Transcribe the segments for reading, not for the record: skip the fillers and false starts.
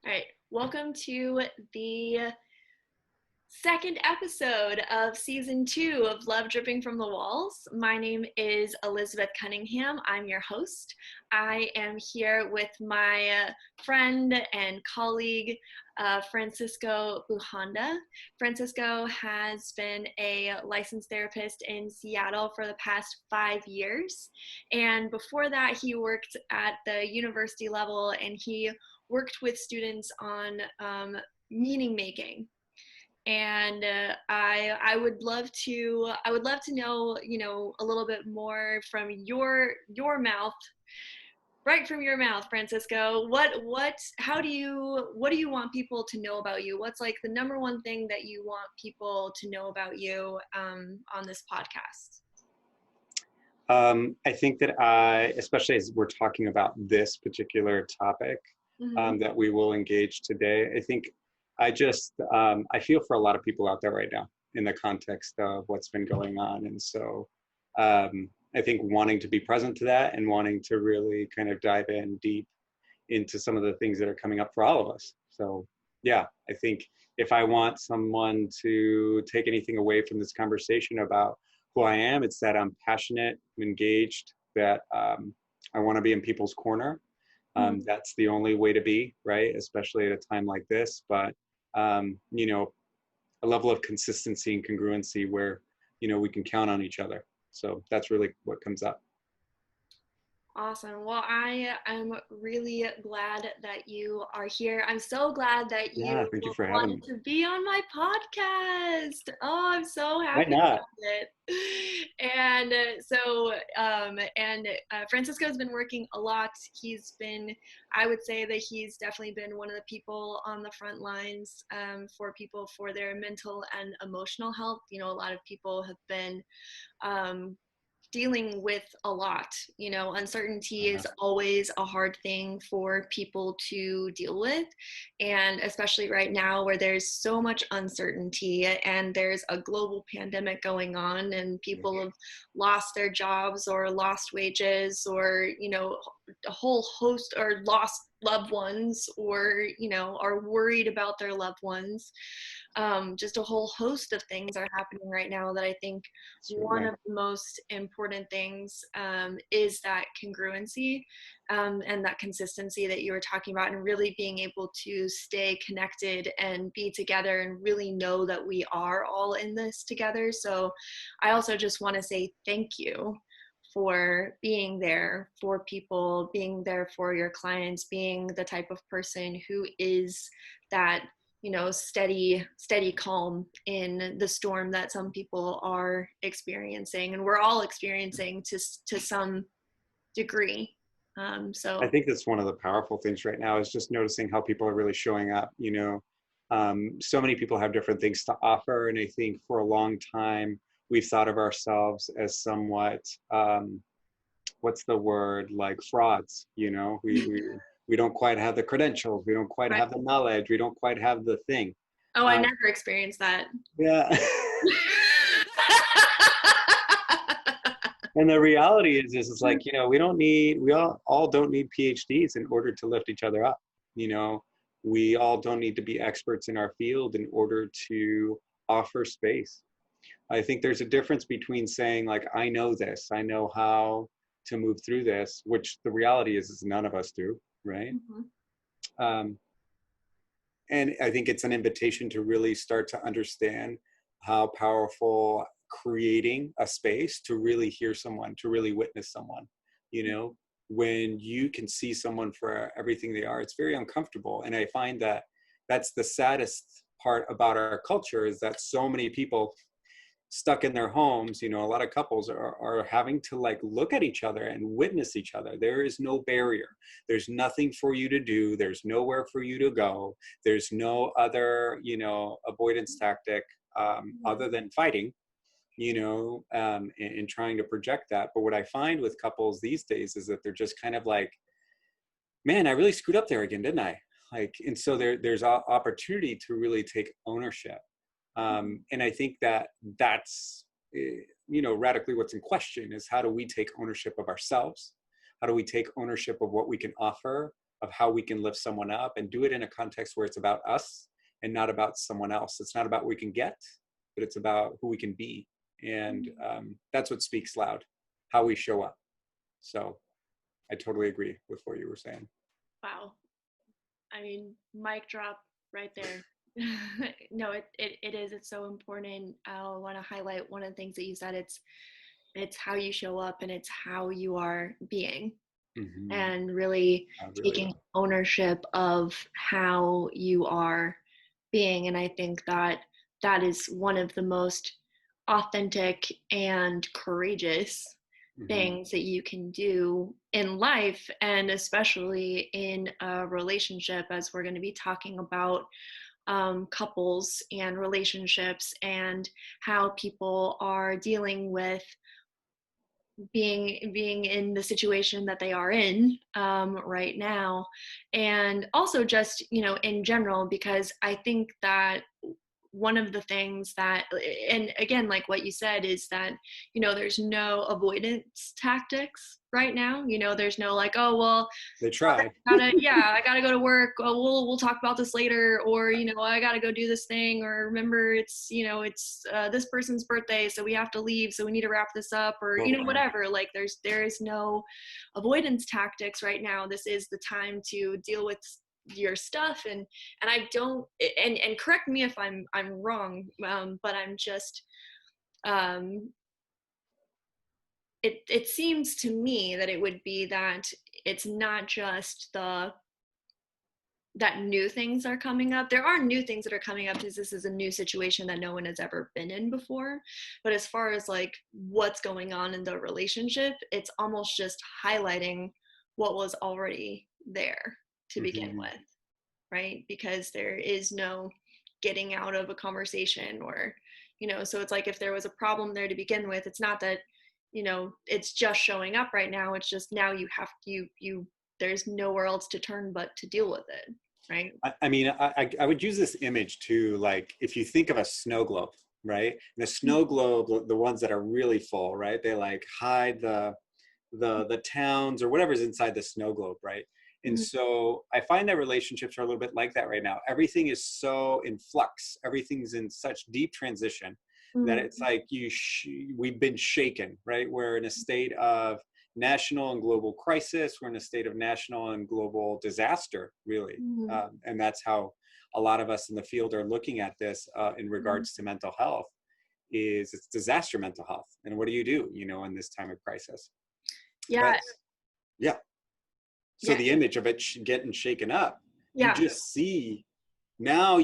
All right, welcome to the second episode of season 2 of Love Dripping from the Walls. My name is Elizabeth Cunningham. I'm your host. I am here with my friend and colleague, Francisco Bujanda. Francisco has been a licensed therapist in Seattle for the past 5 years. And before that, he worked at the university level and he worked with students on meaning making. And I would love to know a little bit more from your mouth, right from your mouth, Francisco. What do you want people to know about you? What's like the number one thing that you want people to know about you on this podcast? I think that especially as we're talking about this particular topic Mm-hmm. that we will engage today, I think I feel for a lot of people out there right now in the context of what's been going on. And so I think wanting to be present to that and wanting to really kind of dive in deep into some of the things that are coming up for all of us. So yeah, I think if I want someone to take anything away from this conversation about who I am, it's that I'm passionate, I'm engaged, that I want to be in people's corner. That's the only way to be, right? Especially at a time like this. But, a level of consistency and congruency where, we can count on each other. So that's really what comes up. Awesome. Well, I am really glad that you are here. I'm so glad that Yeah, you thank you for having wanted me. to be on my podcast. Oh, I'm so Why happy not? about it. And Francisco's been working a lot. I would say that he's definitely been one of the people on the front lines for people for their mental and emotional health. A lot of people have been um, dealing with a lot. Uncertainty Uh, is always a hard thing for people to deal with. And especially right now, where there's so much uncertainty and there's a global pandemic going on, and people have lost their jobs or lost wages, or, a whole host, or lost loved ones, or, are worried about their loved ones. Just a whole host of things are happening right now that I think one Certainly. of the most important things is that congruency and that consistency that you were talking about, and really being able to stay connected and be together and really know that we are all in this together. So I also just want to say thank you for being there for people, being there for your clients, being the type of person who is that steady calm in the storm that some people are experiencing, and we're all experiencing to some degree. I So think that's one of the powerful things right now is just noticing how people are really showing up. So many people have different things to offer. And I think for a long time, we've thought of ourselves as somewhat, what's the word, like frauds. We don't quite have the credentials. We don't quite right. have the knowledge. We don't quite have the thing. Oh, I Um, never experienced that. yeah. And the reality is it's like, we all don't need PhDs in order to lift each other up. You know, we all don't need to be experts in our field in order to offer space. I think there's a difference between saying like, I know this, I know how to move through this, which the reality is none of us do, right? Mhm. Um, and I think it's an invitation to really start to understand how powerful creating a space to really hear someone, to really witness someone. You know, when you can see someone for everything they are, it's very uncomfortable. And I find that that's the saddest part about our culture, is that so many people stuck in their homes, a lot of couples are having to like look at each other and witness each other. There is no barrier. There's nothing for you to do. There's nowhere for you to go. There's no other, avoidance tactic other than fighting, and trying to project that. But what I find with couples these days is that they're just kind of like, man, I really screwed up there again, didn't I? Like, and so there's opportunity to really take ownership. And I think that that's, radically what's in question is how do we take ownership of ourselves? How do we take ownership of what we can offer, of how we can lift someone up, and do it in a context where it's about us and not about someone else. It's not about what we can get, but it's about who we can be. And that's what speaks loud, how we show up. So I totally agree with what you were saying. Wow. I mean, mic drop right there. No, it is. It's so important. I want to highlight one of the things that you said. It's how you show up and it's how you are being, Mm-hmm. and really I really taking ownership of how you are being. And I think that that is one of the most authentic and courageous mm-hmm. things that you can do in life, and especially in a relationship, as we're going to be talking about couples and relationships and how people are dealing with being in the situation that they are in right now, and also just in general, because I think that one of the things that, and again, like what you said, is that there's no avoidance tactics right now. There's no like, oh well, They try. I gotta go to work. Oh, we'll talk about this later, or I gotta go do this thing, or remember it's this person's birthday, so we have to leave, so we need to wrap this up, or Totally. whatever. Like there is no avoidance tactics right now. This is the time to deal with your stuff, and I don't, and correct me if I'm wrong, but I'm just um it seems to me that it would be that it's not just that new things are coming up. There are new things that are coming up because this is a new situation that no one has ever been in before. But as far as like what's going on in the relationship, it's almost just highlighting what was already there to begin Mm-hmm. with, right? Because there is no getting out of a conversation, or so it's like if there was a problem there to begin with, it's not that it's just showing up right now. It's just now you have you there's nowhere else to turn but to deal with it, right? I mean, I would use this image to, like, if you think of a snow globe, right? And the snow globe, the ones that are really full, right? They like hide the towns or whatever's inside the snow globe, right? And Mhm. so I find that relationships are a little bit like that right now. Everything is so in flux. Everything's in such deep transition that it's Mhm. like we've been shaken, right? We're in a state of national and global crisis. We're in a state of national and global disaster, really. Mhm. And that's how a lot of us in the field are looking at this in Mhm. regards to mental health. Is it's disaster mental health, and what do, in this time of crisis? Yeah. But yeah, so Yeah. the image of it getting shaken up, you Yeah. just see now,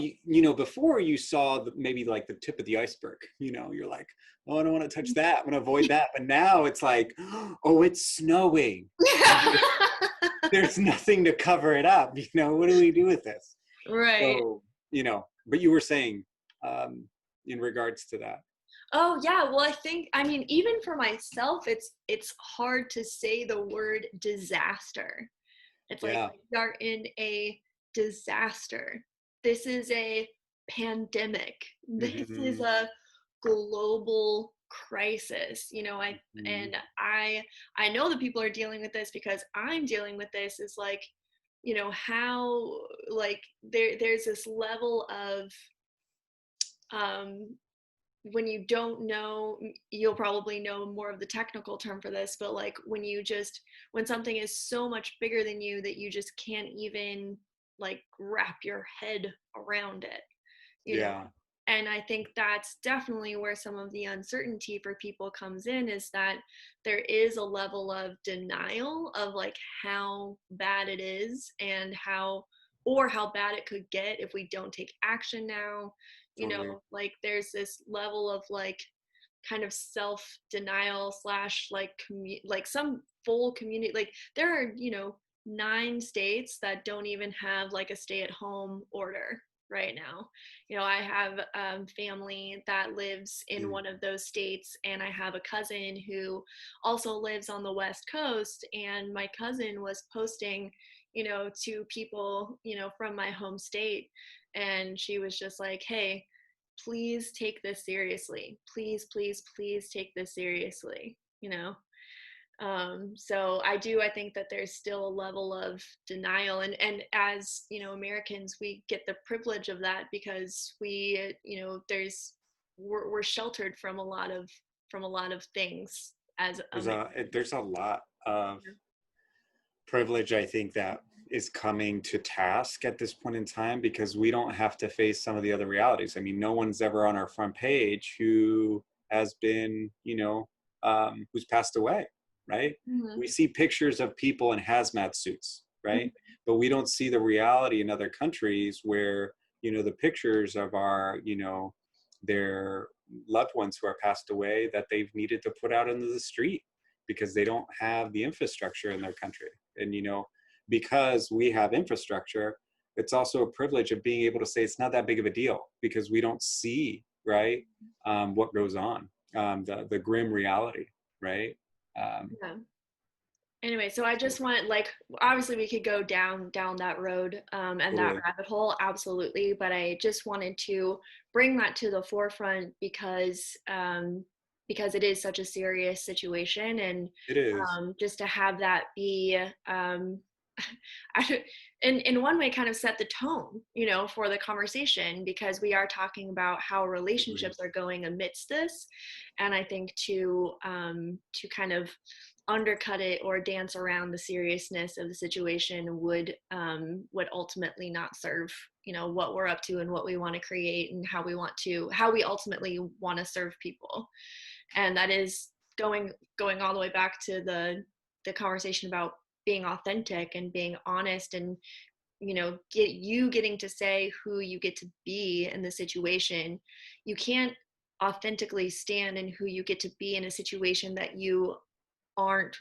before you saw maybe like the tip of the iceberg, you're like, oh, I don't want to touch that, I'm going to avoid that. But now it's like, oh, it's snowing. There's nothing to cover it up. What do we do with this? Right. So, but you were saying in regards to that. Oh yeah, well I think, I mean, even for myself, it's hard to say the word disaster. It's like Yeah. we are in a disaster. This is a pandemic. This is Mm-hmm. a global crisis. Mm-hmm. And I know that people are dealing with this because I'm dealing with this. Is like, how, like, there's this level of um when you don't know, you'll probably know more of the technical term for this, but like when something is so much bigger than you that you just can't even like wrap your head around it, you know Yeah. and I think that's definitely where some of the uncertainty for people comes in, is that there is a level of denial of like how bad it is, and how bad it could get if we don't take action now. Totally. Like there's this level of like kind of self denial slash like like some full community, like there are 9 states that don't even have like a stay at home order right now. I have family that lives in Mm. one of those states, and I have a cousin who also lives on the West Coast. And my cousin was posting, to people, from my home state. And she was just like, hey, please take this seriously. Please, please, please take this seriously, So I think that there's still a level of denial, and as you know, Americans, we get the privilege of that because we, you know, we're sheltered from a lot of things as Americans. There's a lot of privilege, I think, that is coming to task at this point in time because we don't have to face some of the other realities. I mean, no one's ever on our front page who has been, who's passed away, right? Mhm. We see pictures of people in hazmat suits, Mhm. right? But we don't see the reality in other countries where, the pictures of their loved ones who are passed away that they've needed to put out into the street because they don't have the infrastructure in their country. And because we have infrastructure, it's also a privilege of being able to say it's not that big of a deal because we don't see, right, what goes on, the grim reality, right. Yeah. Anyway, so I just want, like, obviously we could go down that road, and that Totally. rabbit hole, absolutely, but I just wanted to bring that to the forefront because it is such a serious situation, and It is. just to have that be I, in one way kind of set the tone, you know, for the conversation, because we are talking about how Totally. relationships are going amidst this, and I think to kind of undercut it or dance around the seriousness of the situation would ultimately not serve, you know, what we're up to and what we want to create and how we ultimately want to serve people. And that is going all the way back to the conversation about being authentic and being honest, and you know, getting to say who you get to be in the situation. You can't authentically stand in who you get to be in a situation that you aren't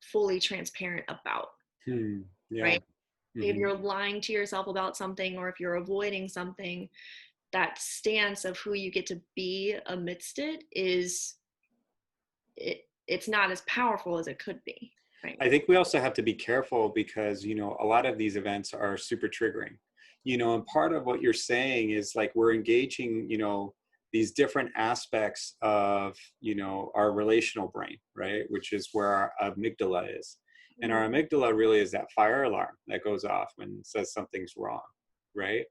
fully transparent about, Yeah. right? If Hmm. you're lying to yourself about something, or if you're avoiding something, that stance of who you get to be amidst it's not as powerful as it could be, right? I think we also have to be careful because, a lot of these events are super triggering, and part of what you're saying is like we're engaging, these different aspects of, our relational brain, right? Which is where our amygdala is. And our Mm-hmm. amygdala really is that fire alarm that goes off when it says something's wrong, right?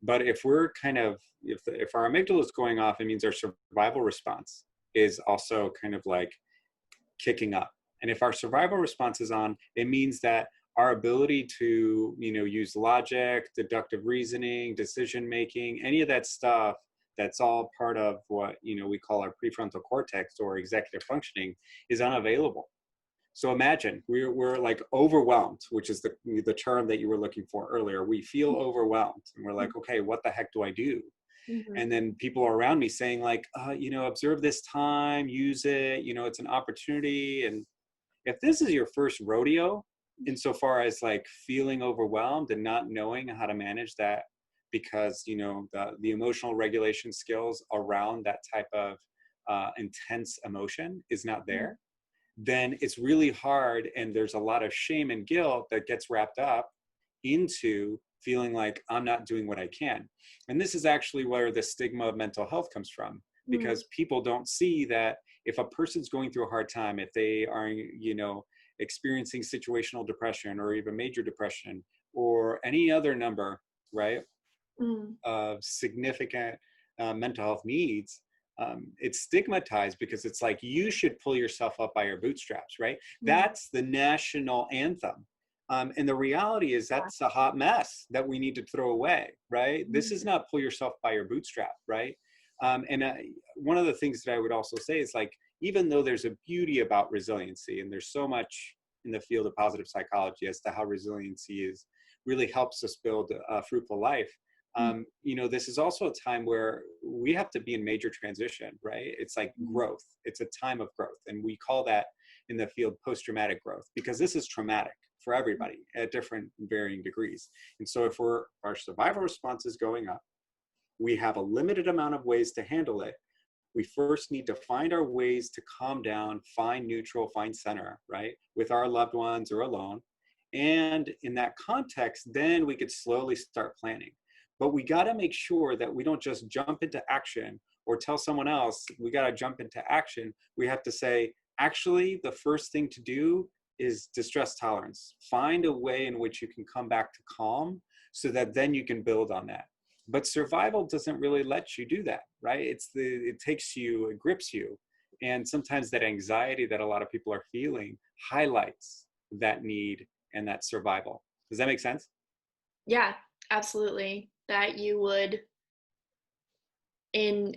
But if we're kind of, if our amygdala is going off, it means our survival response is also kind of like kicking up. And if our survival response is on, it means that our ability to, use logic, deductive reasoning, decision making, any of that stuff that's all part of what, we call our prefrontal cortex or executive functioning is unavailable. So imagine we're like overwhelmed, which is the term that you were looking for earlier. We feel overwhelmed and we're like, okay, what the heck do I do? Mm-hmm. And then people around me saying like, observe this time, use it, it's an opportunity. And if this is your first rodeo insofar as like feeling overwhelmed and not knowing how to manage that, because the emotional regulation skills around that type of intense emotion is not there, then it's really hard, and there's a lot of shame and guilt that gets wrapped up into feeling like I'm not doing what I can. And this is actually where the stigma of mental health comes from, Mm-hmm. because people don't see that if a person's going through a hard time, if they are, experiencing situational depression or even major depression or any other number, right, Mm-hmm. of significant mental health needs, it's stigmatized because it's like you should pull yourself up by your bootstraps, right? Mm-hmm. That's the national anthem. And the reality is Yeah. that's a hot mess that we need to throw away, right? This is Mm-hmm. not pull yourself by your bootstrap, right? And one of the things that I would also say is like, even though there's a beauty about resiliency, and there's so much in the field of positive psychology as to how resiliency is really helps us build a fruitful life, this is also a time where we have to be in major transition, right? It's like Mm-hmm. growth. It's a time of growth. And we call that in the field post-traumatic growth, because this is traumatic for everybody at different varying degrees. And so if our survival response is going up, we have a limited amount of ways to handle it. We first need to find our ways to calm down, find neutral, find center, right? With our loved ones or alone. And in that context, then we could slowly start planning. But we got to make sure that we don't just jump into action or tell someone else we got to jump into action. We have to say, actually the first thing to do is distress tolerance. Find a way in which you can come back to calm so that then you can build on that. But survival doesn't really let you do that, right? It takes you, it grips you. And sometimes that anxiety that a lot of people are feeling highlights that need and that survival. Does that make sense? Yeah, absolutely. That you would, in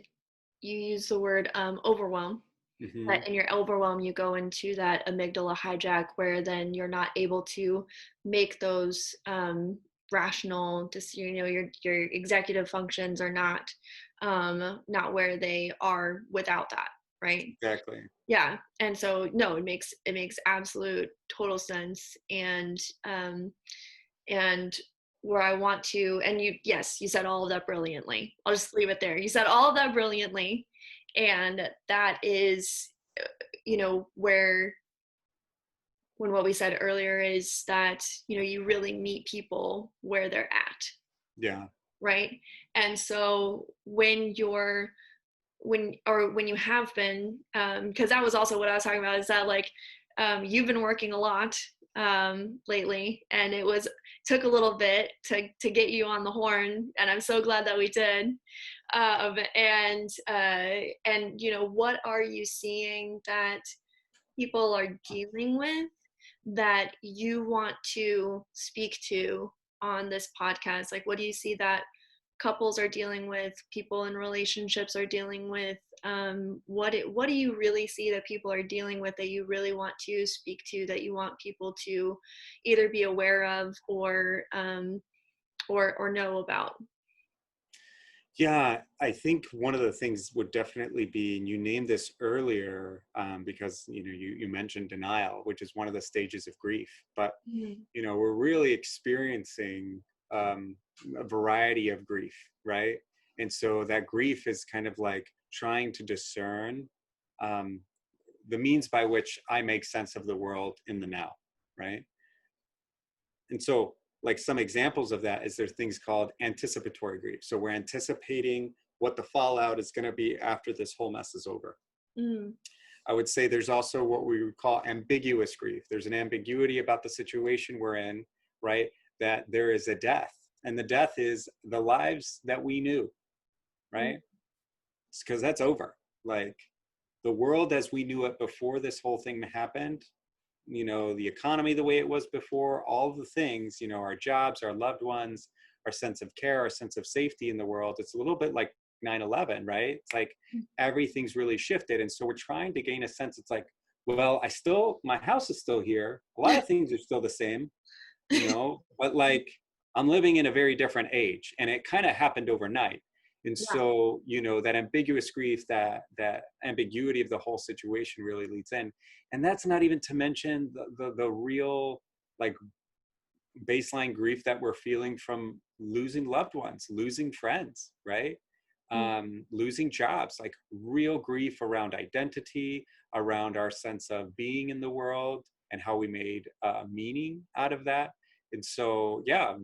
you use the word overwhelm, Hmm. that in your overwhelm you go into that amygdala hijack where then you're not able to make those rational, just your executive functions are not where they are without that, right? Exactly. Yeah, and so no, it makes absolute total sense. And where I want to, and you, yes, you said all of that brilliantly. I'll just leave it there. You said all of that brilliantly. And that is, where, when what we said earlier is that, you really meet people where they're at, Yeah. right? And so when you have been, because that was also what I was talking about, is that like, you've been working a lot lately, and took a little bit to get you on the horn, and I'm so glad that we did. And what are you seeing that people are dealing with that you want to speak to on this podcast? Like, what do you see that couples are dealing with, people in relationships are dealing with? What do you really see that people are dealing with that you really want to speak to, that you want people to either be aware of or know about? Yeah, I think one of the things would definitely be, and you named this earlier, because you mentioned denial, which is one of the stages of grief. But Mm, we're really experiencing a variety of grief, right? And so that grief is kind of like trying to discern um, the means by which I make sense of the world in the now, right? And so, like some examples of that is there's things called anticipatory grief. So we're anticipating what the fallout is going to be after this whole mess is over. mm, I would say there's also what we would call ambiguous grief. There's an ambiguity about the situation we're in, right? That there is a death, and the death is the lives that we knew, mm, right? Because that's over. Like the world as we knew it before this whole thing happened, the economy the way it was before, all of the things, our jobs, our loved ones, our sense of care, our sense of safety in the world. It's a little bit like 9/11, right? It's like everything's really shifted. And so we're trying to gain a sense. It's like, well, my house is still here. A lot of things are still the same, but like I'm living in a very different age, and it kind of happened overnight. And yeah. so that ambiguous grief, that ambiguity of the whole situation really leads in. And that's not even to mention the real, like, baseline grief that we're feeling from losing loved ones, losing friends, right? Mm, Losing jobs, like real grief around identity, around our sense of being in the world, and how we made meaning out of that. And so, yeah,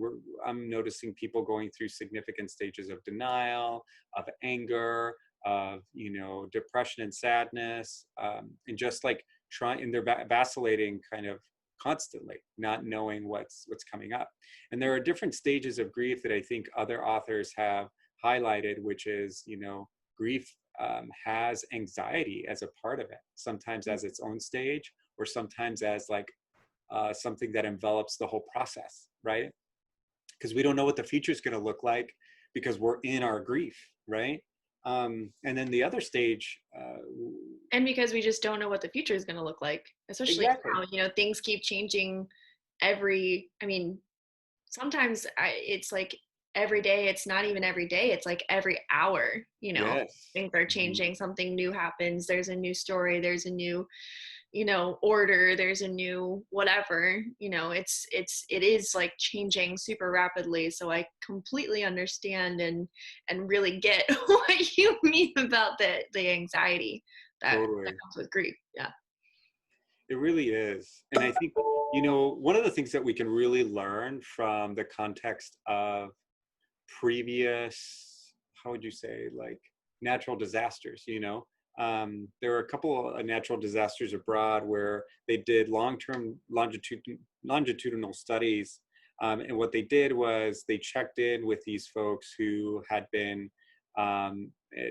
I'm noticing people going through significant stages of denial, of anger, of depression and sadness, and just like trying, and they're vacillating kind of constantly, not knowing what's coming up. And there are different stages of grief that I think other authors have highlighted, which is, grief has anxiety as a part of it, sometimes mm, as its own stage, or sometimes as like something that envelops the whole process, right? Because we don't know what the future is going to look like because we're in our grief, right? And then the other stage, and because we just don't know what the future is going to look like, especially exactly, now, things keep changing I mean, sometimes it's like every day. It's not even every day, it's like every hour. yes. Things are Mhm. changing, something new happens, there's a new story, there's a new order, there's a new whatever. It is like changing super rapidly, so I completely understand and really get what you mean about the anxiety that Totally. comes with grief. Yeah. It really is. And I think, one of the things that we can really learn from the context of previous, how would you say, like natural disasters, There were a couple of natural disasters abroad where they did long-term longitudinal studies. And what they did was they checked in with these folks who had been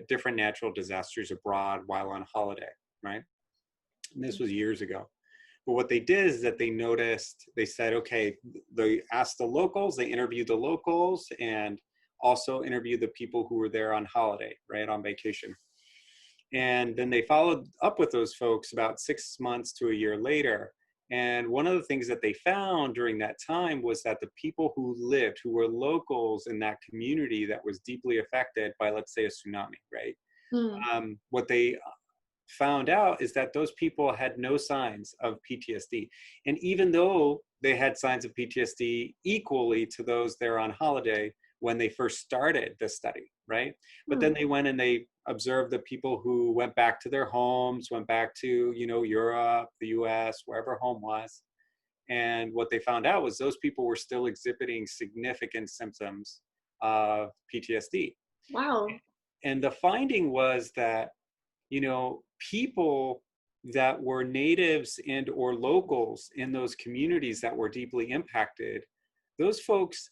different natural disasters abroad while on holiday, right? And this was years ago. But what they did is that they said, okay, they asked the locals, they interviewed the locals, and also interviewed the people who were there on holiday, right, on vacation. And then they followed up with those folks about 6 months to a year later. And one of the things that they found during that time was that the people who lived, who were locals in that community that was deeply affected by, let's say, a tsunami, right? Mm. What they found out is that those people had no signs of PTSD. And even though they had signs of PTSD equally to those there on holiday when they first started the study, right? But then Mm. they went and they observed the people who went back to their homes, went back to, Europe, the US, wherever home was. And what they found out was those people were still exhibiting significant symptoms of PTSD. Wow. And the finding was that people that were natives and or locals in those communities that were deeply impacted, those folks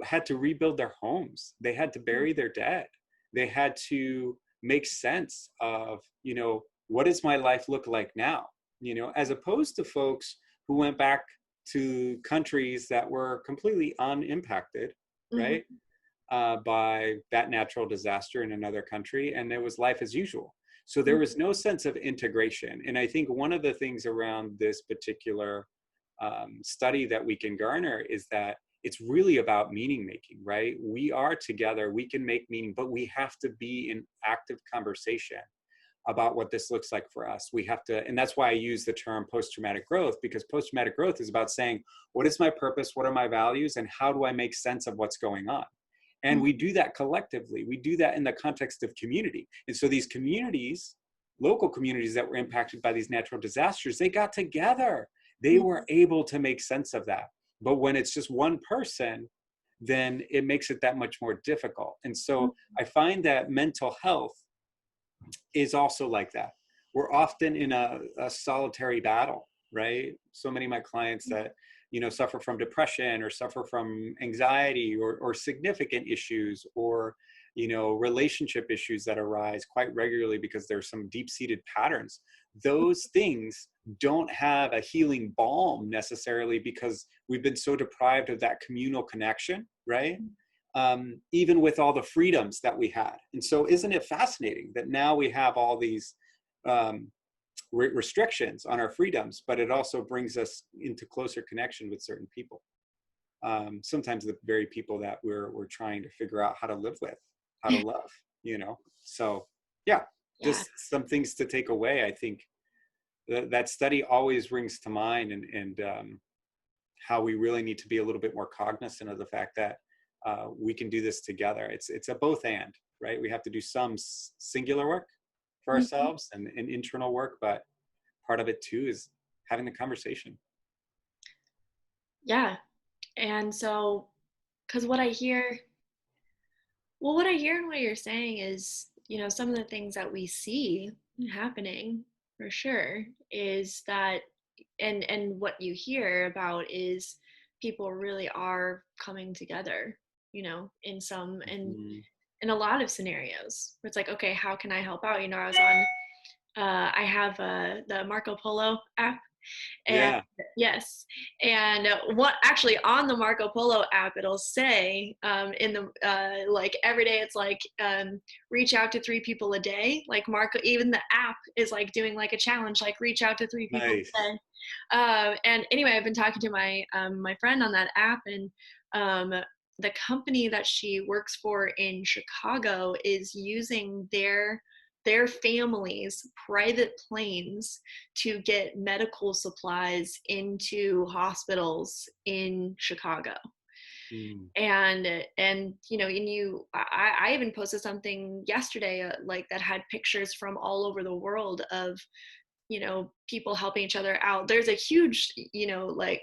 had to rebuild their homes. They had to Mm. bury their dead. They had to make sense of, what does my life look like now? As opposed to folks who went back to countries that were completely unimpacted, Mhm. right? By that natural disaster in another country, and it was life as usual. So there Mm. was no sense of integration. And I think one of the things around this particular study that we can garner is that it's really about meaning making, right? We are together, we can make meaning, but we have to be in active conversation about what this looks like for us. We have to, and that's why I use the term post-traumatic growth, because post-traumatic growth is about saying, what is my purpose? What are my values? And how do I make sense of what's going on? And Mm. we do that collectively. We do that in the context of community. And so these communities, local communities that were impacted by these natural disasters, they got together. They were Mm. able to make sense of that. But when it's just one person, then it makes it that much more difficult. And Mm. so I find that mental health is also like that. We're often in a solitary battle, right? So many of my clients that, suffer from depression or suffer from anxiety or significant issues or, relationship issues that arise quite regularly because there's some deep-seated patterns. Those things don't have a healing balm necessarily because we've been so deprived of that communal connection, right? Even with all the freedoms that we had. And so, isn't it fascinating that now we have all these um, restrictions on our freedoms, but it also brings us into closer connection with certain people. Sometimes the very people that we're trying to figure out how to live with, how to love, So, yeah, Yeah. just some things to take away. I think that study always rings to mind, and how we really need to be a little bit more cognizant of the fact that we can do this together. It's a both and, right? We have to do some singular work for Mhm. ourselves and internal work, but part of it too is having the conversation. Yeah. And so, because what I hear and what you're saying is, some of the things that we see happening for sure is that, and what you hear about is people really are coming together, in some, and Mhm. in a lot of scenarios where it's like, okay, how can I help out? I was on, I have the Marco Polo app. And Yeah, yes, and what actually on the Marco Polo app, it'll say in the like every day, it's like reach out to 3 people a day. Like Marco, even the app is like doing like a challenge, like reach out to 3 people a nice. day. And anyway, I've been talking to my friend on that app, and um, the company that she works for in Chicago is using their family's private planes to get medical supplies into hospitals in Chicago. Mm. And I even posted something yesterday, like that had pictures from all over the world of people helping each other out. There's a huge, like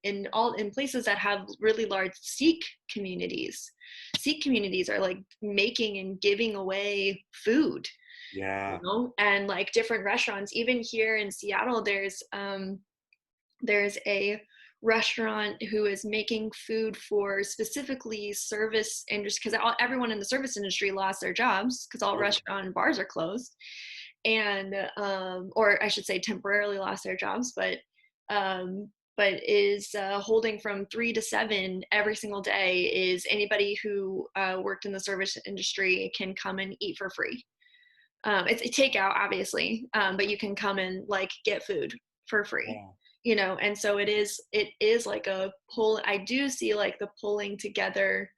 in places that have really large Sikh communities. Sikh communities are like making and giving away food, Yeah. and like different restaurants. Even here in Seattle, there's a restaurant who is making food for specifically service industry, because everyone in the service industry lost their jobs because all Oh, restaurant and bars are closed, and or I should say temporarily lost their jobs, but is holding from 3 to 7 every single day. Is anybody who worked in the service industry can come and eat for free. It's a takeout, obviously, but you can come and like get food for free. wow. And so it is like a pull. I do see like the pulling together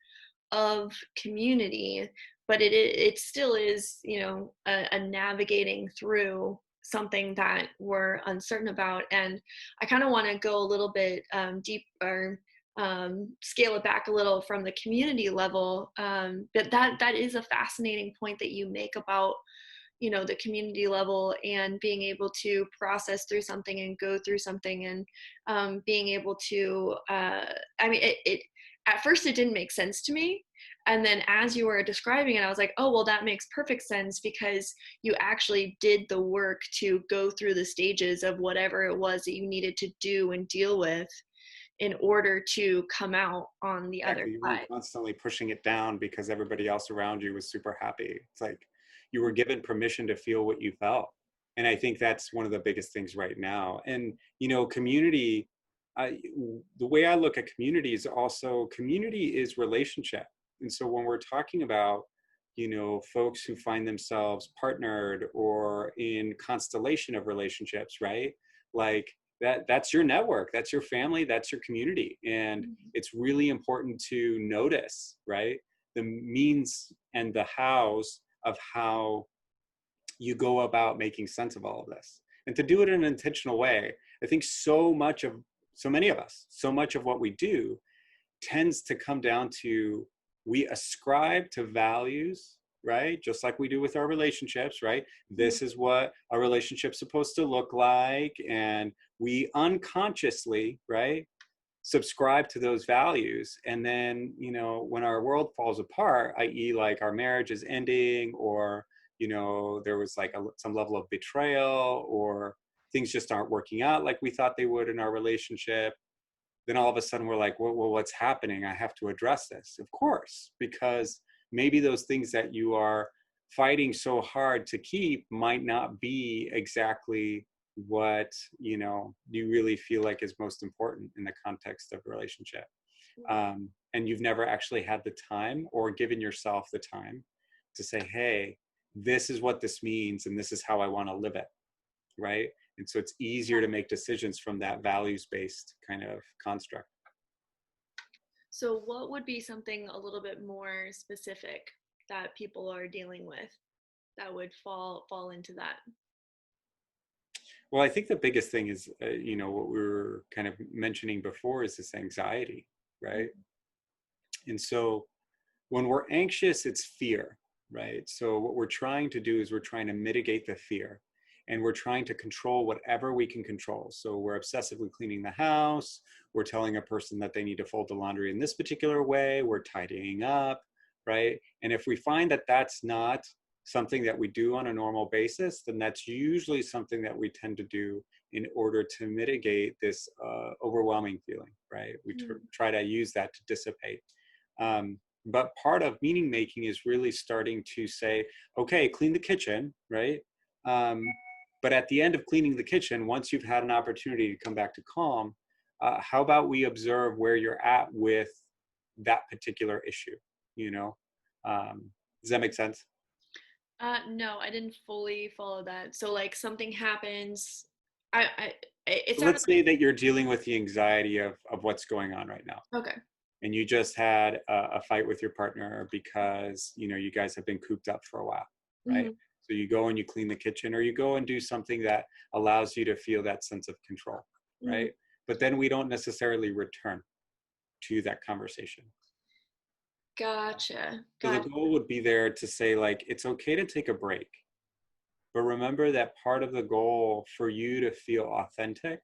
of community, but it still is, a navigating through something that we're uncertain about. And I kind of want to go a little bit deep, or scale it back a little from the community level. But that is a fascinating point that you make about the community level, and being able to process through something and go through something, and being able to I mean, it at first it didn't make sense to me, and then as you were describing it, I was like, oh well, that makes perfect sense, because you actually did the work to go through the stages of whatever it was that you needed to do and deal with in order to come out on the other Exactly. You weren't side. constantly pushing it down because everybody else around you was super happy. It's like you were given permission to feel what you felt. And I think that's one of the biggest things right now. And, community, I, the way I look at community is also community is relationship. And so when we're talking about, folks who find themselves partnered or in constellation of relationships, right? Like that's your network, that's your family, that's your community. And it's really important to notice, right, the means and the hows of how you go about making sense of all of this, and to do it in an intentional way. I think so many of us, so much of what we do tends to come down to, we ascribe to values, right? Just like we do with our relationships, right? This is what a relationship's supposed to look like. And we unconsciously, right, subscribe to those values. And then, when our world falls apart, i.e., like our marriage is ending, or, there was like some level of betrayal, or things just aren't working out like we thought they would in our relationship, then all of a sudden we're like, well, what's happening? I have to address this. Of course, because maybe those things that you are fighting so hard to keep might not be exactly what, you really feel like is most important in the context of a relationship. And you've never actually had the time or given yourself the time to say, hey, this is what this means, and this is how I want to live it, right? And so it's easier to make decisions from that values-based kind of construct. So what would be something a little bit more specific that people are dealing with that would fall into that? Well, I think the biggest thing is, what we were kind of mentioning before, is this anxiety, right? And so when we're anxious, it's fear, right? So what we're trying to do is we're trying to mitigate the fear, and we're trying to control whatever we can control. So we're obsessively cleaning the house. We're telling a person that they need to fold the laundry in this particular way. We're tidying up, right? And if we find that that's not something that we do on a normal basis, then that's usually something that we tend to do in order to mitigate this overwhelming feeling, right? We try to use that to dissipate. But part of meaning making is really starting to say, okay, clean the kitchen, right? But at the end of cleaning the kitchen, once you've had an opportunity to come back to calm, how about we observe where you're at with that particular issue? You know, does that make sense? No, I didn't fully follow that. So like something happens. I it So sounded let's say that you're dealing with the anxiety of what's going on right now, like, okay. and you just had a fight with your partner because you guys have been cooped up for a while, right? Hmm. So you go and you clean the kitchen, or you go and do something that allows you to feel that sense of control, Hmm. right? But then we don't necessarily return to that conversation. Gotcha. So the Gotcha. goal would be there to say, like, it's okay to take a break, But remember that part of the goal for you to feel authentic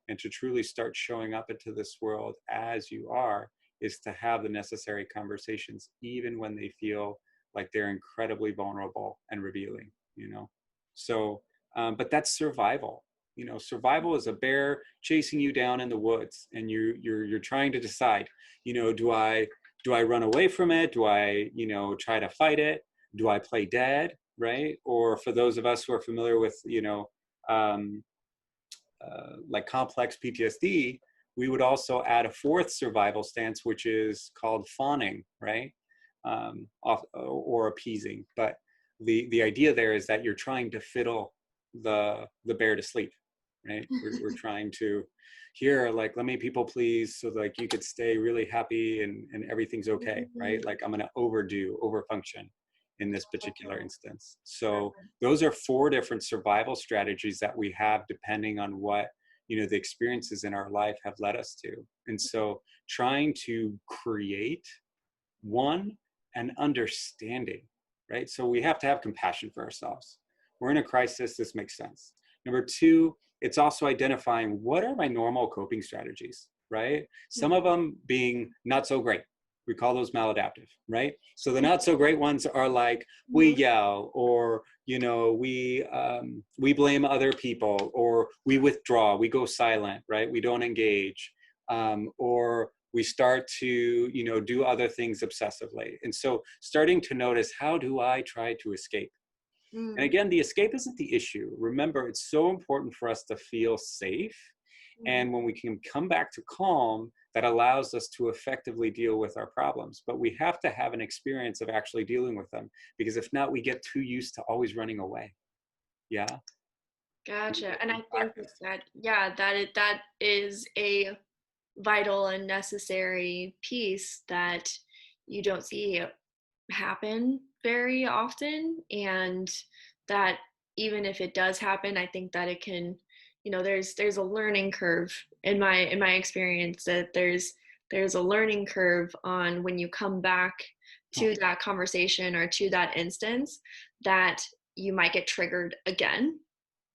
and to truly start showing up into this world as you are is to have the necessary conversations, even when they feel like they're incredibly vulnerable and revealing, you know? So, but that's survival. You know, survival is a bear chasing you down in the woods, and you're trying to decide, you know, do I run away from it? Do I, you know, try to fight it? Do I play dead? Right? Or for those of us who are familiar with, you know, um, like complex PTSD, we would also add a fourth survival stance, which is called fawning, right? Or appeasing. But the idea there is that you're trying to fiddle the bear to sleep, right? We're trying to here, like, let me people please, so like you could stay really happy and everything's okay, right? Like I'm gonna over function in this particular instance. So those are four different survival strategies that we have depending on what, you know, the experiences in our life have led us to. And so trying to create one, an understanding, right? So we have to have compassion for ourselves. We're in a crisis, this makes sense. Number two, it's also identifying what are my normal coping strategies, right? Some of them being not so great. We call those maladaptive, right? So the not so great ones are like we yell, or you know, we blame other people, or we withdraw, we go silent, right? We don't engage, or we start to, you know, do other things obsessively. And so starting to notice, how do I try to escape? And Mm, again, the escape isn't the issue. Remember, it's so important for us to feel safe. mm. And when we can come back to calm, that allows us to effectively deal with our problems. But we have to have an experience of actually dealing with them, because if not, we get too used to always running away. Yeah. Gotcha. And I think Practice. that, yeah, that is a vital and necessary piece that you don't see happen very often. And that even if it does happen, I think that it can, you know, there's a learning curve in my experience, that there's a learning curve on when you come back Oh, to that conversation or to that instance, that you might get triggered again,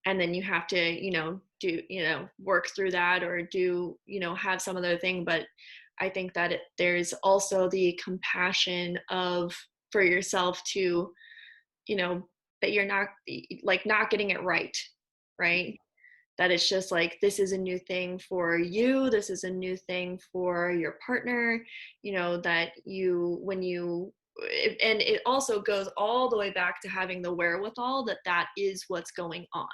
and then you have to, you know, do, you know, work through that, or do, you know, have some other thing. But I think that there's also the compassion of, for yourself to, you know, that you're not, like, not getting it right, right? That it's just like, this is a new thing for you, this is a new thing for your partner, you know, that you, when you, and it also goes all the way back to having the wherewithal that that is what's going on,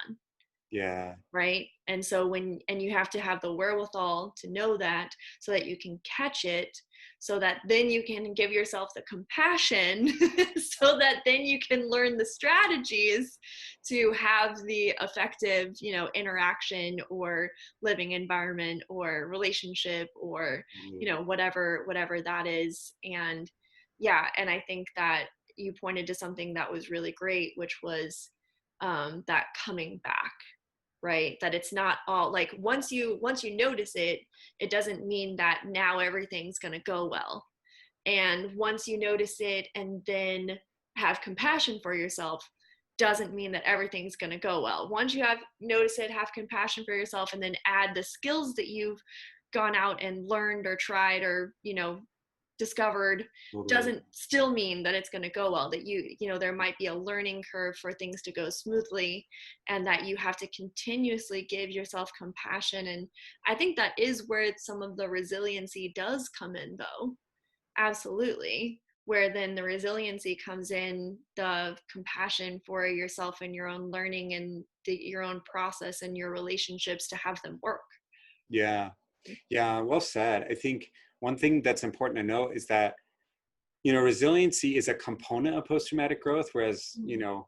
yeah. right? And so when, and you have to have the wherewithal to know that, so that you can catch it, so that then you can give yourself the compassion so that then you can learn the strategies to have the effective, you know, interaction or living environment or relationship, or, you know, whatever that is. And yeah, and I think that you pointed to something that was really great, which was that coming back, right? That it's not all like, once you notice it, it doesn't mean that now everything's going to go well. And once you notice it and then have compassion for yourself, doesn't mean that everything's going to go well. Once you have noticed it, have compassion for yourself, and then add the skills that you've gone out and learned or tried, or, you know, discovered, Totally. doesn't still mean that it's going to go well. That you know, there might be a learning curve for things to go smoothly, and that you have to continuously give yourself compassion. And I think that is where some of the resiliency does come in, though. Absolutely. Where then the resiliency comes in, the compassion for yourself and your own learning, and your own process and your relationships to have them work. Yeah. Yeah. Well said. I think one thing that's important to note is that, you know, resiliency is a component of post-traumatic growth, whereas, you know,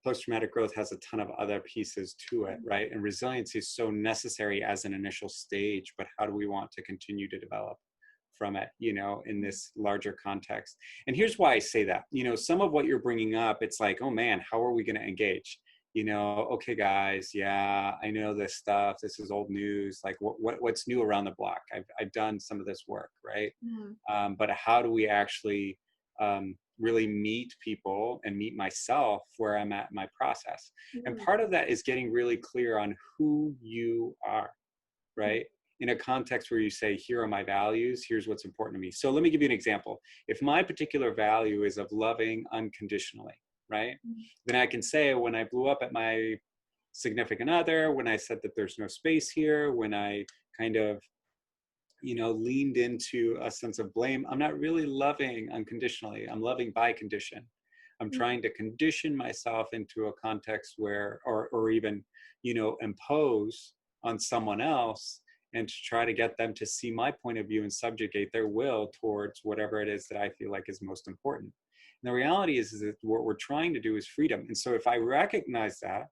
post-traumatic growth has a ton of other pieces to it, right? And resiliency is so necessary as an initial stage, but how do we want to continue to develop from it, you know, in this larger context? And here's why I say that. You know, some of what you're bringing up, it's like, oh man, how are we going to engage? You know, okay, guys, yeah, I know this stuff. This is old news. Like, what's new around the block? I've done some of this work, right? Mm-hmm. But how do we actually really meet people and meet myself where I'm at in my process. And Mm, part of that is getting really clear on who you are, right? In a context where you say, here are my values, here's what's important to me. So let me give you an example. If my particular value is of loving unconditionally, right? mm, Then I can say, when I blew up at my significant other, when I said that there's no space here, when I kind of, leaned into a sense of blame, I'm not really loving unconditionally. I'm loving by condition. I'm mm, trying to condition myself into a context where, or even, impose on someone else and to try to get them to see my point of view and subjugate their will towards whatever it is that I feel like is most important. And the reality is that what we're trying to do is freedom. And so if I recognize that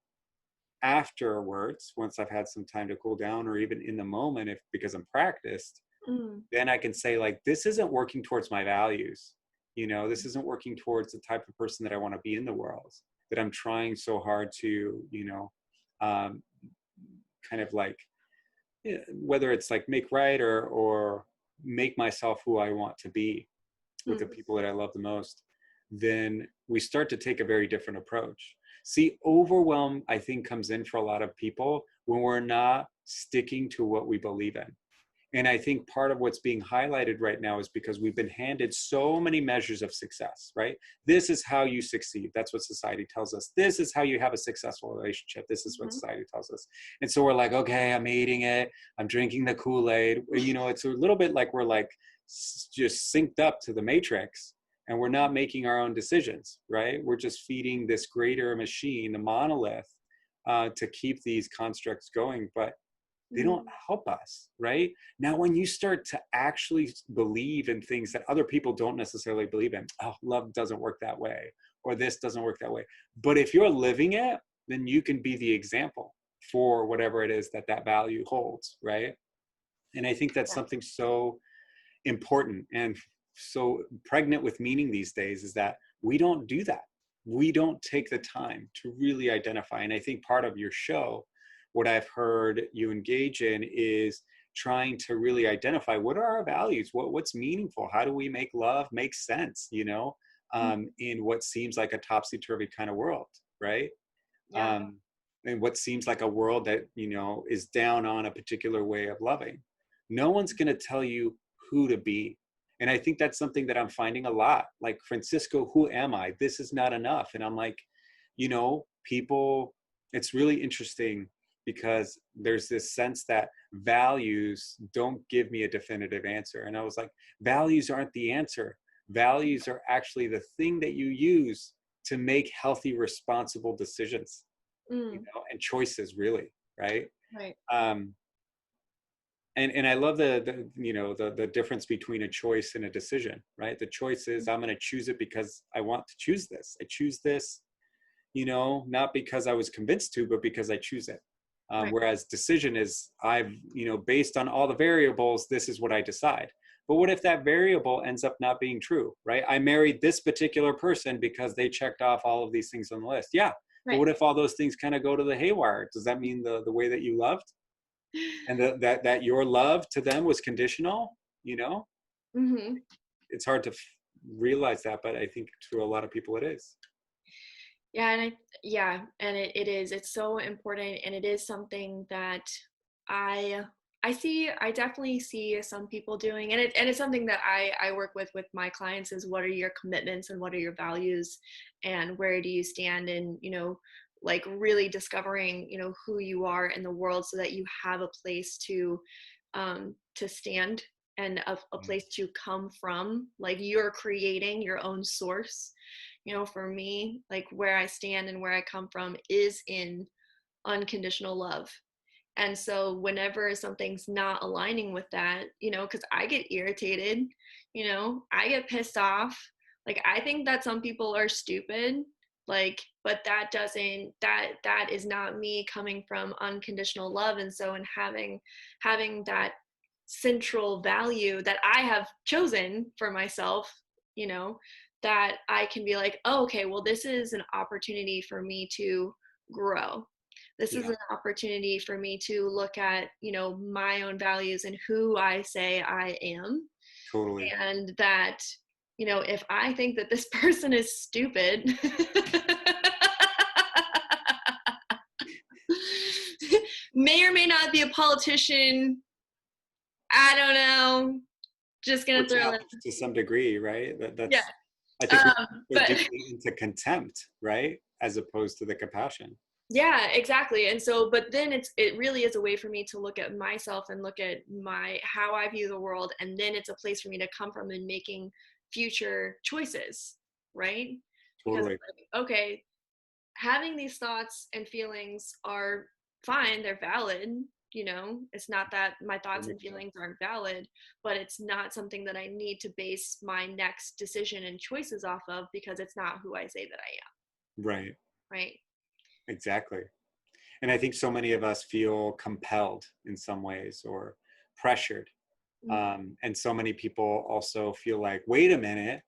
afterwards, once I've had some time to cool down, or even in the moment, if because I'm practiced, mm, then I can say, like, this isn't working towards my values. This isn't working towards the type of person that I want to be in the world, that I'm trying so hard to, um, kind of like, whether it's like make right or make myself who I want to be with the mm, people that I love the most, then we start to take a very different approach. See, overwhelm, I think, comes in for a lot of people when we're not sticking to what we believe in. And I think part of what's being highlighted right now is because we've been handed so many measures of success, right? This is how you succeed. That's what society tells us. This is how you have a successful relationship. This is what mhm. society tells us. And so we're like, okay, I'm eating it. I'm drinking the Kool-Aid. It's a little bit like we're like just synced up to the matrix, and we're not making our own decisions, right? We're just feeding this greater machine, the monolith, to keep these constructs going. But they don't Mm, help us, right? Now, when you start to actually believe in things that other people don't necessarily believe in, oh, love doesn't work that way, or this doesn't work that way. But if you're living it, then you can be the example for whatever it is that that value holds, right? And I think that's yeah. something so important and so pregnant with meaning these days, is that we don't do that. We don't take the time to really identify. And I think part of your show, what I've heard you engage in, is trying to really identify what are our values, what's meaningful, how do we make love make sense, Mhm. in what seems like a topsy-turvy kind of world, right? Yeah. um, and what seems like a world that is down on a particular way of loving. No one's going to tell you who to be. And I think that's something that I'm finding a lot. Like, Francisco, who am I? This is not enough. And I'm like, people, it's really interesting because there's this sense that values don't give me a definitive answer. And I was like, values aren't the answer. Values are actually the thing that you use to make healthy, responsible decisions, Mm, and choices, really, right? right. Um, and I love the difference between a choice and a decision, right? The choice is, I'm going to choose it because I want to choose this. I choose this, not because I was convinced to, but because I choose it. Right. Whereas decision is, I've, based on all the variables, this is what I decide. But what if that variable ends up not being true, right? I married this particular person because they checked off all of these things on the list. Yeah. But Right. what if all those things kind of go to the haywire? Does that mean the way that you loved and that your love to them was conditional? You know, Hmm. it's hard to realize that, but I think to a lot of people it is. Yeah, and it is. It's so important, and it is something that I I definitely see some people doing, and it's something that I work with my clients is what are your commitments and what are your values and where do you stand in, like really discovering, who you are in the world so that you have a place to stand and a Mm, place to come from. Like you're creating your own source. For me, like where I stand and where I come from is in unconditional love. And so whenever something's not aligning with that, because I get irritated, I get pissed off. Like I think that some people are stupid, like, but that is not me coming from unconditional love. And so in having that central value that I have chosen for myself, you know, that I can be like, oh, okay, well, this is an opportunity for me to grow. This is yeah, an opportunity for me to look at, my own values and who I say I am. totally. And that if I think that this person is stupid, may or may not be a politician, I don't know, just Or gonna throw that. to some degree, right? Yeah. That's, I think we're But deeply into contempt, right? As opposed to the compassion. yeah, exactly. And so, but then it really is a way for me to look at myself and look at how I view the world. And then it's a place for me to come from in making future choices, right? Because Totally. it's like, okay, having these thoughts and feelings are fine, they're valid. It's not that my Very thoughts and much so. feelings aren't valid, but it's not something that I need to base my next decision and choices off of, because it's not who I say that I Right. am, right? Exactly. And I think so many of us feel compelled in some ways or pressured. Mm-hmm. And so many people also feel like, wait a minute,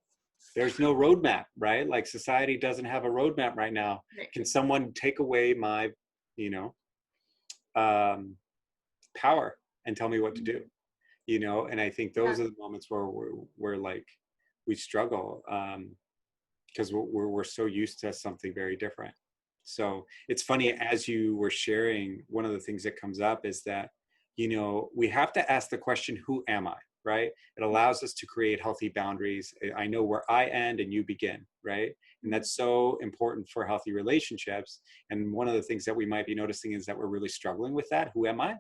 there's no roadmap, right? Like society doesn't have a roadmap right now. Right. Can someone take away my, you know, um, power and tell me what to do? And I think Yeah. those are the moments where we're like, we struggle because we're so used to something very different. So it's funny, as you were sharing, one of the things that comes up is that, we have to ask the question, who am I? Right? It allows us to create healthy boundaries. I know where I end and you begin, right? And Mm-hmm. that's so important for healthy relationships. And one of the things that we might be noticing is that we're really struggling with that. Who am I?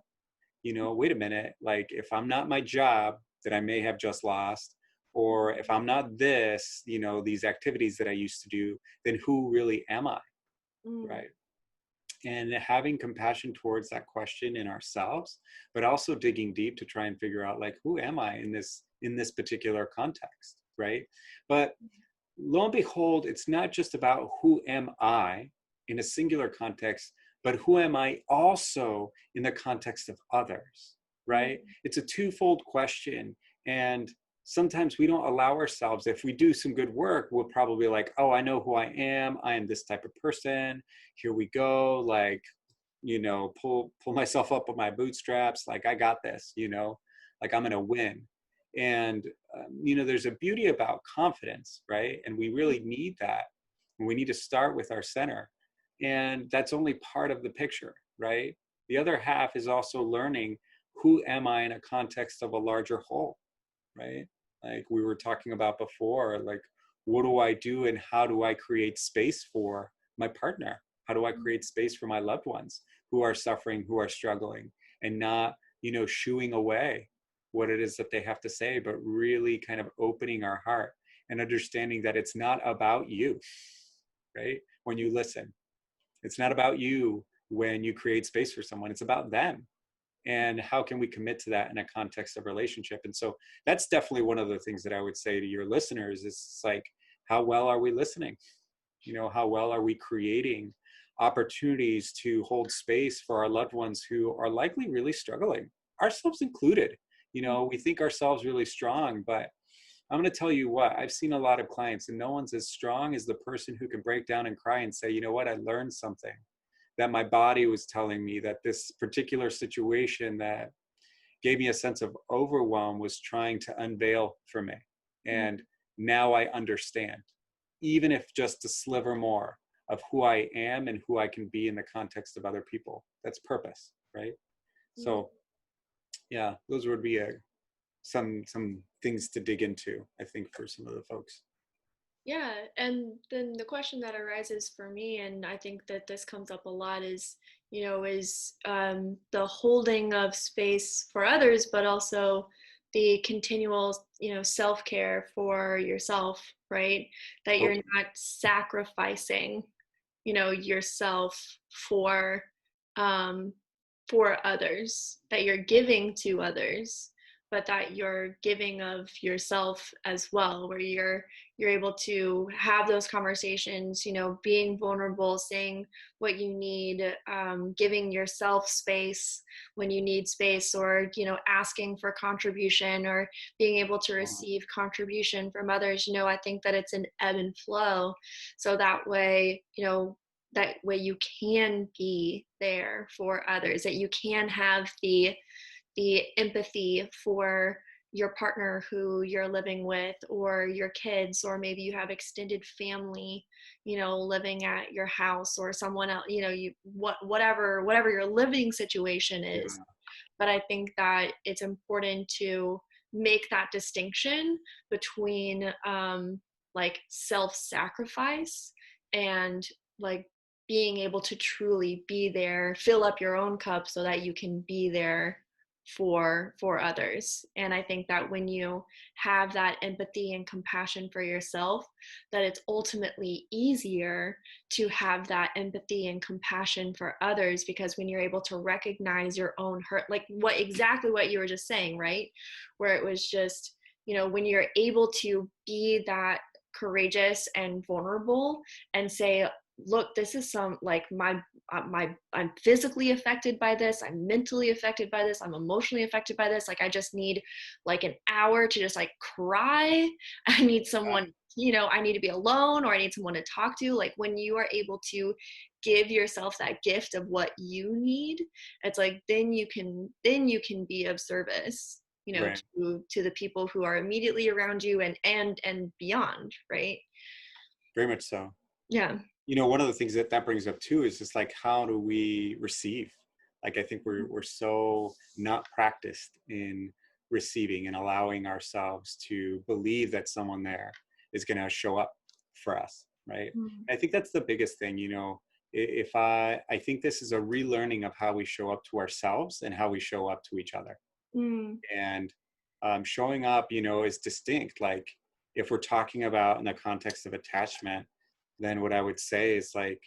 Wait a minute, like if I'm not my job that I may have just lost, or if I'm not this, these activities that I used to do, then who really am I? Mm-hmm. Right. And having compassion towards that question in ourselves, but also digging deep to try and figure out, like, who am I in this particular context, right? But lo and behold, it's not just about who am I in a singular context, but who am I also in the context of others, right? It's a twofold question. And sometimes we don't allow ourselves, if we do some good work, we'll probably like, oh, I know who I am. I am this type of person. Here we go. Like, pull myself up with my bootstraps. Like, I got this, like I'm going to win. And there's a beauty about confidence, right? And we really need that. And we need to start with our center. And that's only part of the picture, right? The other half is also learning, who am I in a context of a larger whole, right? Like we were talking about before, like, what do I do and how do I create space for my partner? How do I create space for my loved ones who are suffering, who are struggling, and not, shooing away what it is that they have to say, but really kind of opening our heart and understanding that it's not about you, right? When you listen, it's not about you when you create space for someone, it's about them. And how can we commit to that in a context of relationship? And so that's definitely one of the things that I would say to your listeners is like, how well are we listening? How well are we creating opportunities to hold space for our loved ones who are likely really struggling, ourselves included? We think ourselves really strong, but I'm going to tell you what, I've seen a lot of clients, and no one's as strong as the person who can break down and cry and say, you know what, I learned something that my body was telling me, that this particular situation that gave me a sense of overwhelm was trying to unveil for me. And now I understand, even if just a sliver more of who I am and who I can be in the context of other people. That's purpose, right? Mm-hmm. So yeah, those would be some things to dig into, I think, for some of the folks. Yeah, and then the question that arises for me, and I think that this comes up a lot, is the holding of space for others, but also the continual, self-care for yourself, right? That you're Totally. not sacrificing, yourself um, for others, that you're giving to others, but that you're giving of yourself as well, where you're able to have those conversations, being vulnerable, saying what you need, giving yourself space when you need space, or asking for contribution, or being able to receive contribution from others. I think that it's an ebb and flow, so that way you can be there for others, that you can have the empathy for your partner who you're living with, or your kids, or maybe you have extended family, living at your house, or someone else, whatever your living situation is. Yeah. But I think that it's important to make that distinction between like self-sacrifice and like being able to truly be there, fill up your own cup so that you can be there for others. And I think that when you have that empathy and compassion for yourself, that it's ultimately easier to have that empathy and compassion for others, because when you're able to recognize your own hurt, like what you were just saying, right? Where it was just, when you're able to be that courageous and vulnerable and say, look, this is some like I'm physically affected by this, I'm mentally affected by this, I'm emotionally affected by this, like I just need like an hour to just like cry. I need someone, I need to be alone, or I need someone to talk to. Like when you are able to give yourself that gift of what you need, it's like then you can be of service, Right. to the people who are immediately around you and beyond, right? Very much so. Yeah. One of the things that brings up too is just like, how do we receive? Like, I think we're so not practiced in receiving and allowing ourselves to believe that someone there is going to show up for us, right? Mm. I think that's the biggest thing. If I think this is a relearning of how we show up to ourselves and how we show up to each other. Mm. And showing up, is distinct. Like, if we're talking about in the context of attachment, then what I would say is like,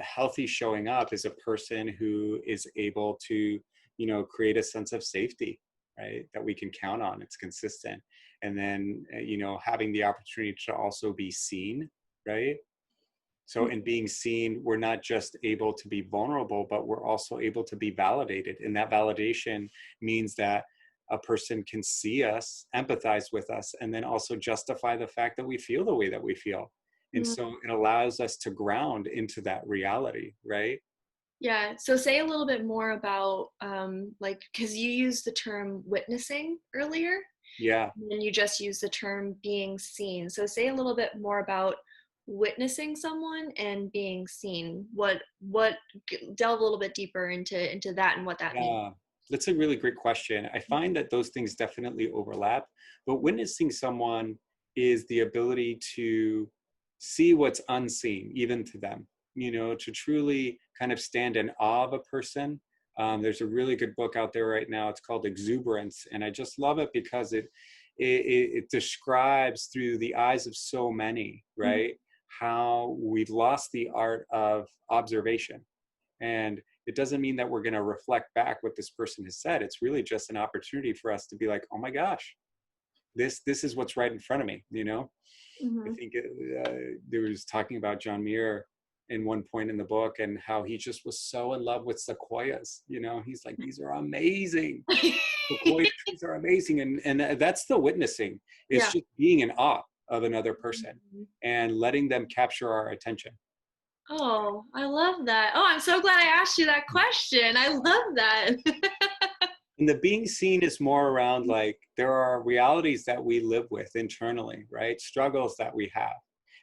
healthy showing up is a person who is able to, create a sense of safety, right? That we can count on. It's consistent. And then, having the opportunity to also be seen, right? So in being seen, we're not just able to be vulnerable, but we're also able to be validated. And that validation means that a person can see us, empathize with us, and then also justify the fact that we feel the way that we feel. And Mm. so it allows us to ground into that reality, right? Yeah. So say a little bit more about like, because you used the term witnessing earlier, Yeah. and then you just used the term being seen. So say a little bit more about witnessing someone and being seen. What delve a little bit deeper into that and what that means. Yeah, that's a really great question. I find that those things definitely overlap, but witnessing someone is the ability to see what's unseen, even to them, to truly kind of stand in awe of a person. There's a really good book out there right now. It's called Exuberance, and I just love it because it describes through the eyes of so many, Mhm. right, how we've lost the art of observation. And it doesn't mean that we're going to reflect back what this person has said. It's really just an opportunity for us to be like, oh my gosh, this is what's right in front of me. I Mhm. think there was talking about John Muir in one point in the book, and how he just was so in love with sequoias. He's like, these are amazing. Sequoia trees are amazing. And that's the witnessing, is Yeah. just being in awe of another person Mhm. and letting them capture our attention. Oh, I love that. Oh, I'm so glad I asked you that question. I love that. And the being seen is more around like, there are realities that we live with internally, right? Struggles that we have.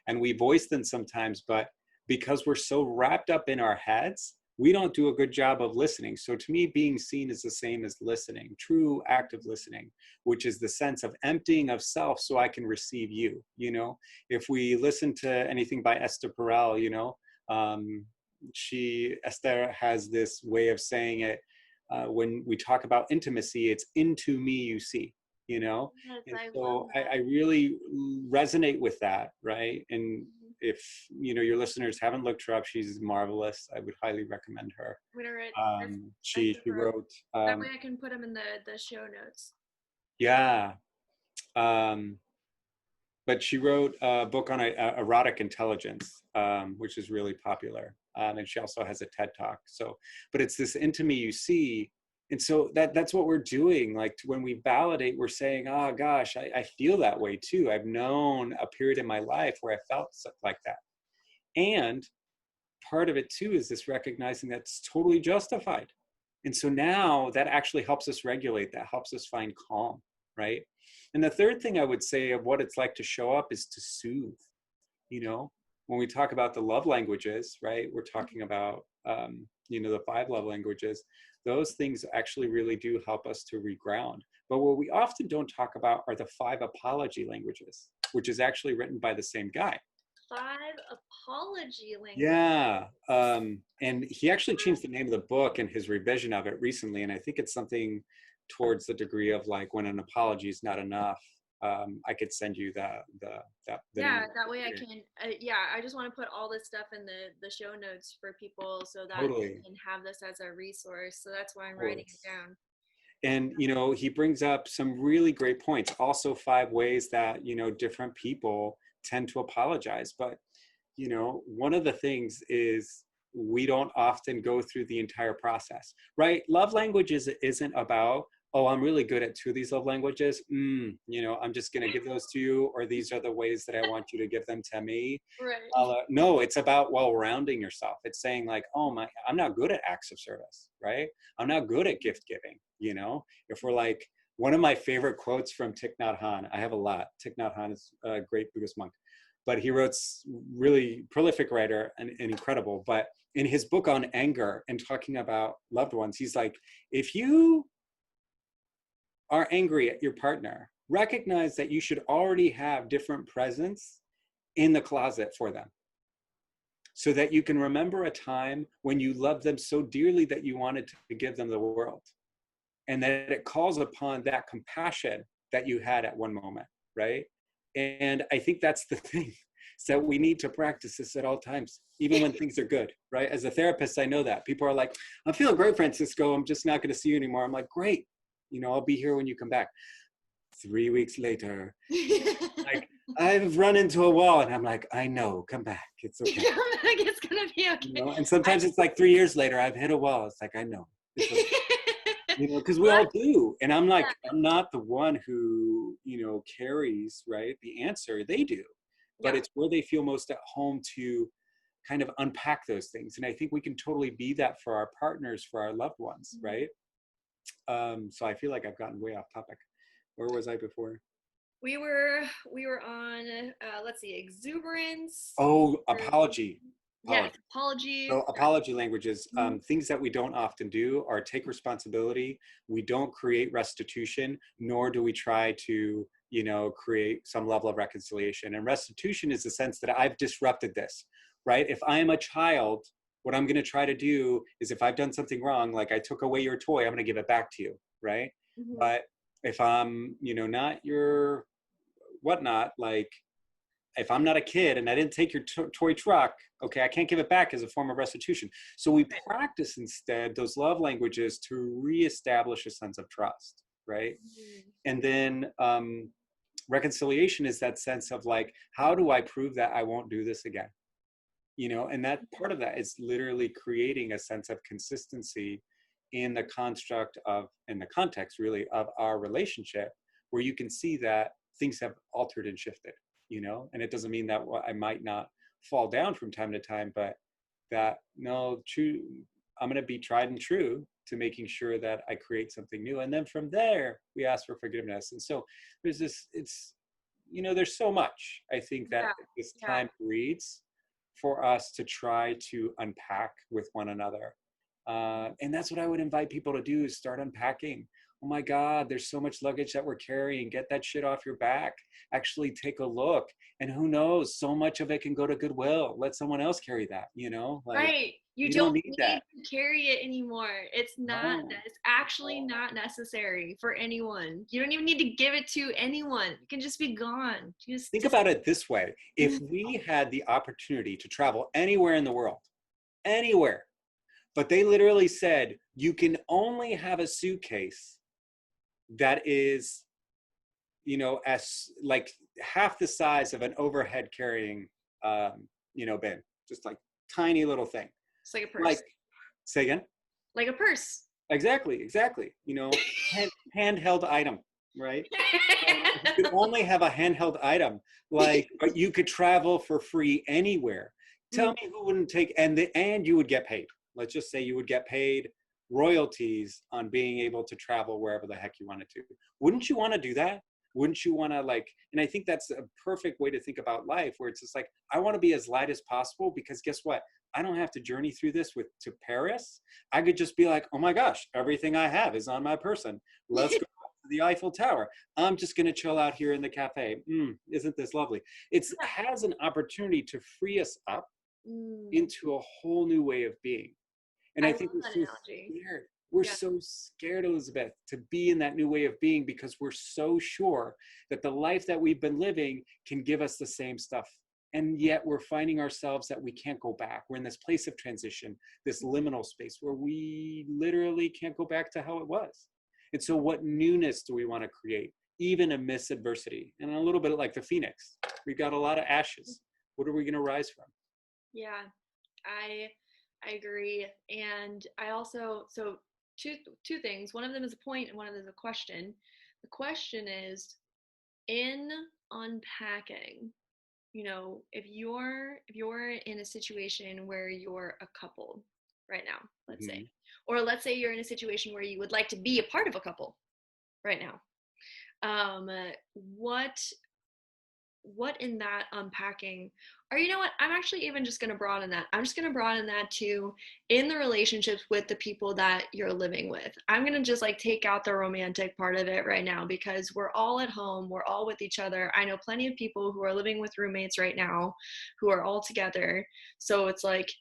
And we voice them sometimes, but because we're so wrapped up in our heads, we don't do a good job of listening. So to me, being seen is the same as listening, true active listening, which is the sense of emptying of self so I can receive you. If we listen to anything by Esther Perel, um, Esther has this way of saying it, when we talk about intimacy, it's into me you see, you know? Yes, And I love so I that. really resonate with that, right? And Mhm. if, your listeners haven't looked her up, she's marvelous. I would highly recommend her. I'm gonna write She wrote, that way I can put them in the show notes. yeah, um, but she wrote a book on erotic intelligence, which is really popular. And she also has a TED Talk. So, but it's this into me you see. And so that's what we're doing. Like, when we validate, we're saying, oh gosh, I feel that way too. I've known a period in my life where I felt like that. And part of it too is this recognizing that's totally justified. And so now that actually helps us regulate, that helps us find calm. right? And the third thing I would say of what it's like to show up is to soothe. You know, when we talk about the love languages, right, we're talking about the 5 love languages. Those things actually really do help us to reground. But what we often don't talk about are the 5 apology languages, which is actually written by the same guy. 5 apology languages. Yeah. And he actually changed the name of the book and his revision of it recently. And I think it's something towards the degree of like, when an apology is not enough. I could send you the name Yeah, of that the way I book. can. I just want to put all this stuff in the show notes for people so that Totally. they can have this as a resource. So that's why I'm Of writing it course. down. And he brings up some really great points. Also, 5 ways that different people tend to apologize. But one of the things is we don't often go through the entire process, right? Love languages isn't about, oh, I'm really good at 2 of these love languages. I'm just going to give those to you, or these are the ways that I want you to give them to me. Right. No, it's about well-rounding yourself. It's saying like, oh my, I'm not good at acts of service, right? I'm not good at gift giving. If we're like, one of my favorite quotes from Thich Nhat Hanh, I have a lot. Thich Nhat Hanh is a great Buddhist monk, but he wrote really prolific writer and incredible. But in his book on anger and talking about loved ones, he's like, if you are angry at your partner, recognize that you should already have different presents in the closet for them, so that you can remember a time when you loved them so dearly that you wanted to give them the world, and that it calls upon that compassion that you had at one moment, right? And I think that's the thing. So we need to practice this at all times, even when things are good, right? As a therapist, I know that people are like, I'm feeling great, Francisco. I'm just not going to see you anymore. I'm like, great. I'll be here when you come back. 3 weeks later, like, I've run into a wall, and I'm like, I know, come back. It's okay. It's gonna be okay. And sometimes it's like 3 years later, I've hit a wall. It's like, I know. It's okay. Because we Well, all do. And I'm yeah, like, I'm not the one who, carries, right, the answer. They do. But yeah. it's where they feel most at home to kind of unpack those things. And I think we can totally be that for our partners, for our loved ones, Mhm. right? So I feel like I've gotten way off topic. Where was I before? We were on let's see, exuberance. Oh, Or, apology. yes, Apology. apology. So apology languages, Mhm. things that we don't often do are take responsibility. We don't create restitution, nor do we try to, create some level of reconciliation. And restitution is the sense that I've disrupted this, right? If I am a child, what I'm going to try to do is, if I've done something wrong, like I took away your toy, I'm going to give it back to you, right? Mhm. But if I'm, not your whatnot, like, if I'm not a kid and I didn't take your toy truck, okay, I can't give it back as a form of restitution. So we Right. practice instead those love languages to reestablish a sense of trust, right? Mhm. And then reconciliation is that sense of like, how do I prove that I won't do this again? And that part of that is literally creating a sense of consistency in the construct of, in the context really of our relationship, where you can see that things have altered and shifted, and it doesn't mean that I might not fall down from time to time, but that, no, true, I'm going to be tried and true to making sure that I create something new. And then from there, we ask for forgiveness. And so there's this, there's so much, I think, that Yeah, this yeah. time breeds for us to try to unpack with one another. And that's what I would invite people to do, is start unpacking. Oh my God, there's so much luggage that we're carrying. Get that shit off your back. Actually take a look. And who knows, so much of it can go to Goodwill. Let someone else carry that, like, Right. You you don't don't need need that. to carry it anymore. No. It's actually not necessary for anyone. You don't even need to give it to anyone. It can just be gone. Think Just about it this way. If we had the opportunity to travel anywhere in the world, anywhere, but they literally said, you can only have a suitcase that is, as like half the size of an overhead carrying, bin, just like tiny little thing. it's like a Like, purse. say again? Like a purse. Exactly. Handheld item, right? And if you could only have a handheld item, like, but you could travel for free anywhere. Tell Mhm. me who wouldn't take, and you would get paid. Let's just say you would get paid royalties on being able to travel wherever the heck you wanted to. Wouldn't you want to do that? Wouldn't you want to, like, and I think that's a perfect way to think about life, where it's just like, I want to be as light as possible, because guess what? I don't have to journey through this with to Paris. I could just be like, oh my gosh, everything I have is on my person. Let's go to the Eiffel Tower. I'm just going to chill out here in the cafe. Isn't this lovely? It has an opportunity to free us up Mm, into a whole new way of being. And I I love think we're that so analogy. scared. We're Yeah. so scared, Elizabeth, to be in that new way of being, because we're so sure that the life that we've been living can give us the same stuff. And yet we're finding ourselves that we can't go back. We're in this place of transition, this liminal space where we literally can't go back to how it was. And so what newness do we want to create, even amidst adversity? And a little bit like the phoenix, we've got a lot of ashes. What are we going to rise from? Yeah, I I agree. And I also, so two things. One of them is a point and one of them is a question. The question is, in unpacking, if you're in a situation where you're a couple right now, let's say, Mm-hmm. or let's say you're in a situation where you would like to be a part of a couple right now, um what what in that unpacking, or you know what, I'm actually even just going to broaden that. I'm just going to broaden that to, in the relationships with the people that you're living with. I'm going to just like take out the romantic part of it right now, because we're all at home, we're all with each other. I know plenty of people who are living with roommates right now who are all together. So it's like,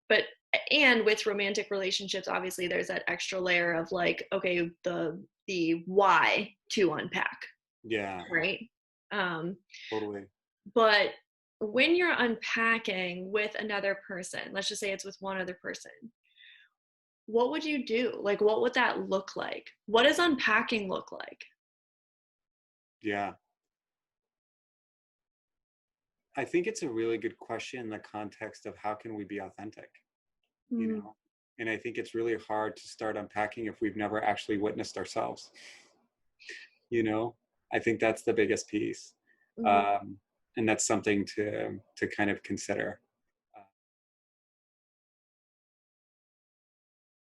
but, and with romantic relationships, obviously there's that extra layer of like, okay, the why to unpack, Yeah, right? um totally. But when you're unpacking with another person, let's just say it's with one other person, what would you do? Like, what would that look like? What does unpacking look like? Yeah. I think it's a really good question in the context of how can we be authentic, you Mm-hmm. know? And I think it's really hard to start unpacking if we've never actually witnessed ourselves, you know? I think that's the biggest piece. Mm-hmm. Um, and that's something to kind of consider.